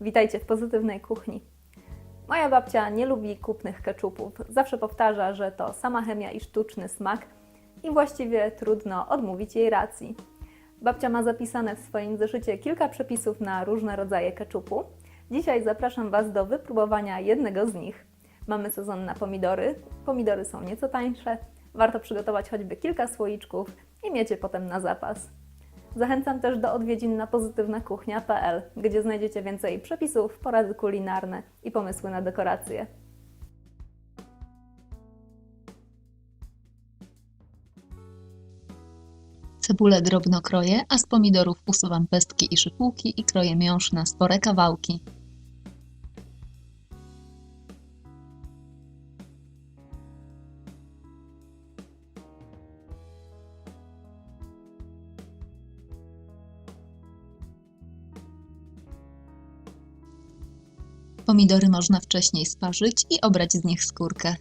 Witajcie w Pozytywnej Kuchni. Moja babcia nie lubi kupnych keczupów. Zawsze powtarza, że to sama chemia i sztuczny smak i właściwie trudno odmówić jej racji. Babcia ma zapisane w swoim zeszycie kilka przepisów na różne rodzaje keczupu. Dzisiaj zapraszam Was do wypróbowania jednego z nich. Mamy sezon na pomidory. Pomidory są nieco tańsze. Warto przygotować choćby kilka słoiczków i mieć je potem na zapas. Zachęcam też do odwiedzin na pozytywnakuchnia.pl, gdzie znajdziecie więcej przepisów, porady kulinarne i pomysły na dekoracje. Cebulę drobno kroję, a z pomidorów usuwam pestki i szypułki i kroję miąższ na spore kawałki. Pomidory można wcześniej sparzyć i obrać z nich skórkę.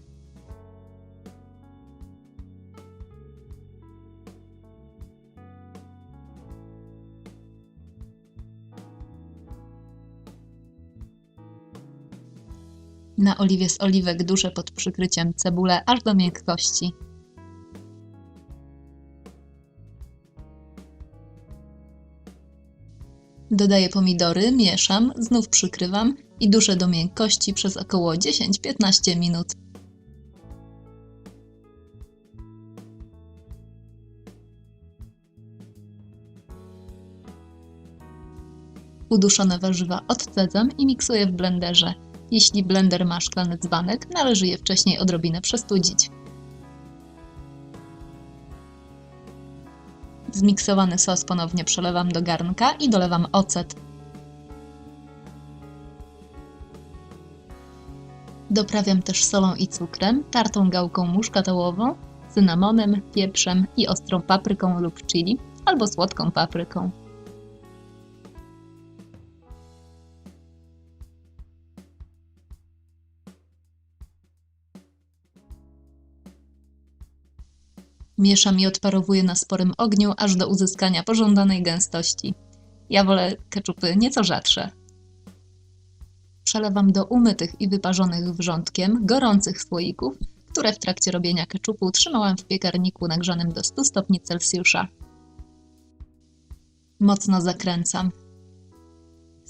Na oliwie z oliwek duszę pod przykryciem cebulę aż do miękkości. Dodaję pomidory, mieszam, znów przykrywam i duszę do miękkości przez około 10-15 minut. Uduszone warzywa odcedzam i miksuję w blenderze. Jeśli blender ma szklany dzbanek, należy je wcześniej odrobinę przestudzić. Zmiksowany sos ponownie przelewam do garnka i dolewam ocet. Doprawiam też solą i cukrem, tartą gałką muszkatołową, cynamonem, pieprzem i ostrą papryką lub chili, albo słodką papryką. Mieszam i odparowuję na sporym ogniu, aż do uzyskania pożądanej gęstości. Ja wolę keczupy nieco rzadsze. Przelewam do umytych i wyparzonych wrzątkiem gorących słoików, które w trakcie robienia keczupu trzymałam w piekarniku nagrzanym do 100 stopni Celsjusza. Mocno zakręcam.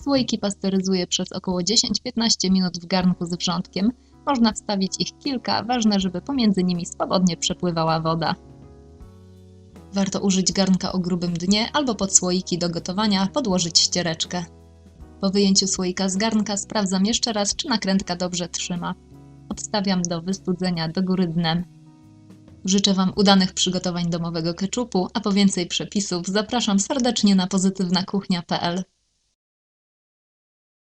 Słoiki pasteryzuję przez około 10-15 minut w garnku z wrzątkiem. Można wstawić ich kilka, ważne, żeby pomiędzy nimi swobodnie przepływała woda. Warto użyć garnka o grubym dnie albo pod słoiki do gotowania podłożyć ściereczkę. Po wyjęciu słoika z garnka sprawdzam jeszcze raz, czy nakrętka dobrze trzyma. Odstawiam do wystudzenia do góry dnem. Życzę Wam udanych przygotowań domowego keczupu, a po więcej przepisów zapraszam serdecznie na pozytywnakuchnia.pl.